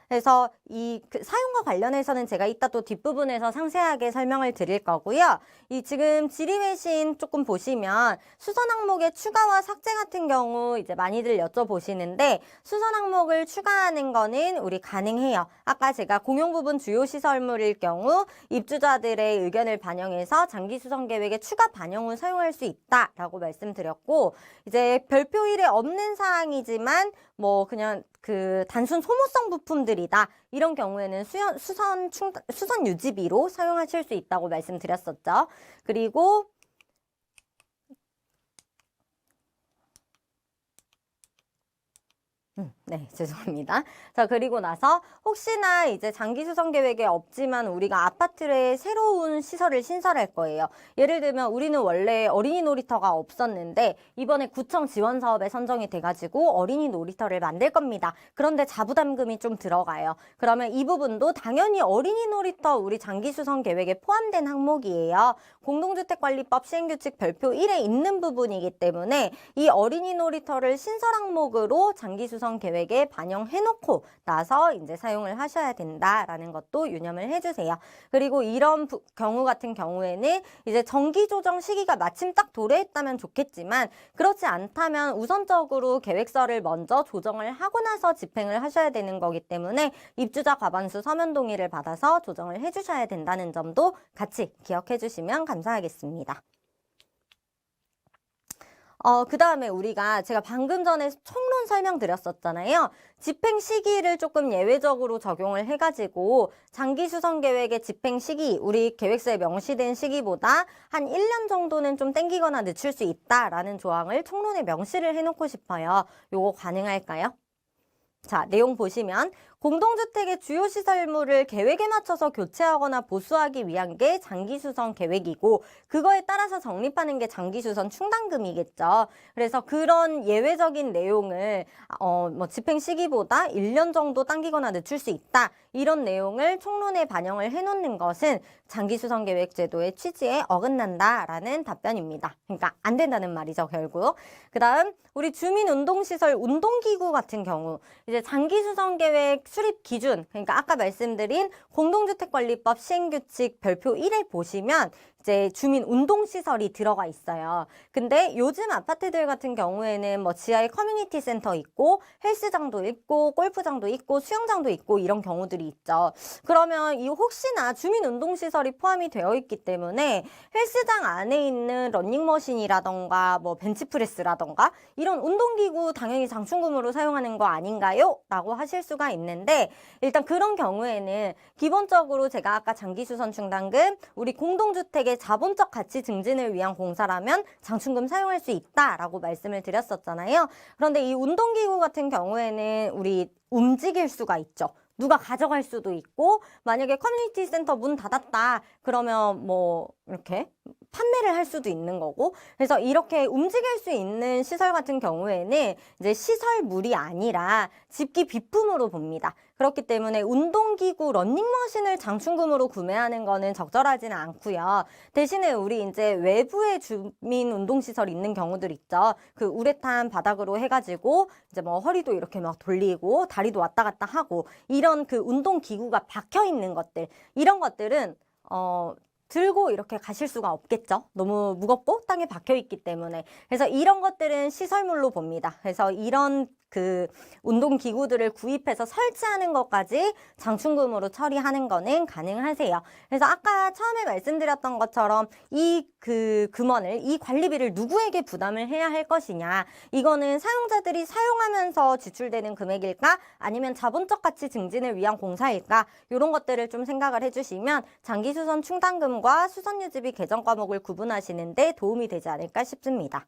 그래서 이 사용과 관련해서는 제가 이따 또 뒷부분에서 상세하게 설명을 드릴 거고요. 이 지금 지리외신 조금 보시면 수선 항목의 추가와 삭제 같은 경우 이제 많이들 여쭤보시는데 수선 항목을 추가하는 거는 우리 가능해요. 아까 제가 공용 부분 주요 시설물일 경우 입주자들의 의견을 반영해서 장기 수선 계획에 추가 반영 후 사용할 수 있다라고 말씀드렸고 이제 별표 1에 없는 사항이지만 뭐 그냥 그 단순 소모성 부품들이다. 이런 경우에는 수선 유지비로 사용하실 수 있다고 말씀드렸었죠. 그리고 네, 죄송합니다. 자, 그리고 나서 혹시나 이제 장기 수선 계획에 없지만 우리가 아파트에 새로운 시설을 신설할 거예요. 예를 들면 우리는 원래 어린이 놀이터가 없었는데 이번에 구청 지원 사업에 선정이 돼가지고 어린이 놀이터를 만들 겁니다. 그런데 자부담금이 좀 들어가요. 그러면 이 부분도 당연히 어린이 놀이터 우리 장기 수선 계획에 포함된 항목이에요. 공동주택관리법 시행규칙 별표 1에 있는 부분이기 때문에 이 어린이 놀이터를 신설 항목으로 장기 수선 계획에 반영해놓고 나서 이제 사용을 하셔야 된다라는 것도 유념을 해주세요. 그리고 이런 경우 같은 경우에는 이제 정기 조정 시기가 마침 딱 도래했다면 좋겠지만 그렇지 않다면 우선적으로 계획서를 먼저 조정을 하고 나서 집행을 하셔야 되는 거기 때문에 입주자 과반수 서면 동의를 받아서 조정을 해주셔야 된다는 점도 같이 기억해 주시면 감사하겠습니다. 그 다음에 제가 방금 전에 총론 설명드렸었잖아요. 집행 시기를 조금 예외적으로 적용을 해가지고 장기 수선 계획의 집행 시기, 우리 계획서에 명시된 시기보다 한 1년 정도는 좀 땡기거나 늦출 수 있다라는 조항을 총론에 명시를 해놓고 싶어요. 요거 가능할까요? 자, 내용 보시면 공동주택의 주요 시설물을 계획에 맞춰서 교체하거나 보수하기 위한 게 장기수선 계획이고 그거에 따라서 적립하는 게 장기수선 충당금이겠죠. 그래서 그런 예외적인 내용을 뭐 집행 시기보다 1년 정도 당기거나 늦출 수 있다. 이런 내용을 총론에 반영을 해놓는 것은 장기수선 계획 제도의 취지에 어긋난다라는 답변입니다. 그러니까 안 된다는 말이죠, 결국. 그 다음 우리 주민운동시설 운동기구 같은 경우 이제 장기수선 계획 수립 기준, 그러니까 아까 말씀드린 공동주택관리법 시행규칙 별표 1에 보시면 이제 주민 운동시설이 들어가 있어요. 근데 요즘 아파트들 같은 경우에는 뭐 지하에 커뮤니티 센터 있고 헬스장도 있고 골프장도 있고 수영장도 있고 이런 경우들이 있죠. 그러면 이 혹시나 주민 운동시설이 포함이 되어 있기 때문에 헬스장 안에 있는 러닝머신이라던가 뭐 벤치프레스라던가 이런 운동기구 당연히 장충금으로 사용하는 거 아닌가요? 라고 하실 수가 있는데 일단 그런 경우에는 기본적으로 제가 아까 장기수선 충당금 우리 공동주택의 자본적 가치 증진을 위한 공사라면 장충금 사용할 수 있다라고 말씀을 드렸었잖아요. 그런데 이 운동기구 같은 경우에는 우리 움직일 수가 있죠. 누가 가져갈 수도 있고 만약에 커뮤니티 센터 문 닫았다 그러면 뭐 이렇게 판매를 할 수도 있는 거고 그래서 이렇게 움직일 수 있는 시설 같은 경우에는 이제 시설물이 아니라 집기 비품으로 봅니다. 그렇기 때문에 운동기구 러닝머신을 장충금으로 구매하는 거는 적절하지는 않고요. 대신에 우리 이제 외부에 주민 운동시설 있는 경우들 있죠. 그 우레탄 바닥으로 해가지고 이제 뭐 허리도 이렇게 막 돌리고 다리도 왔다 갔다 하고 이런 그 운동기구가 박혀 있는 것들 이런 것들은 들고 이렇게 가실 수가 없겠죠. 너무 무겁고 땅에 박혀 있기 때문에. 그래서 이런 것들은 시설물로 봅니다. 그래서 이런 그 운동기구들을 구입해서 설치하는 것까지 장충금으로 처리하는 거는 가능하세요. 그래서 아까 처음에 말씀드렸던 것처럼 이 금원을, 이 관리비를 누구에게 부담을 해야 할 것이냐. 이거는 사용자들이 사용하면서 지출되는 금액일까? 아니면 자본적 가치 증진을 위한 공사일까? 이런 것들을 좀 생각을 해주시면 장기수선 충당금과 수선유지비 개정 과목을 구분하시는 데 도움이 되지 않을까 싶습니다.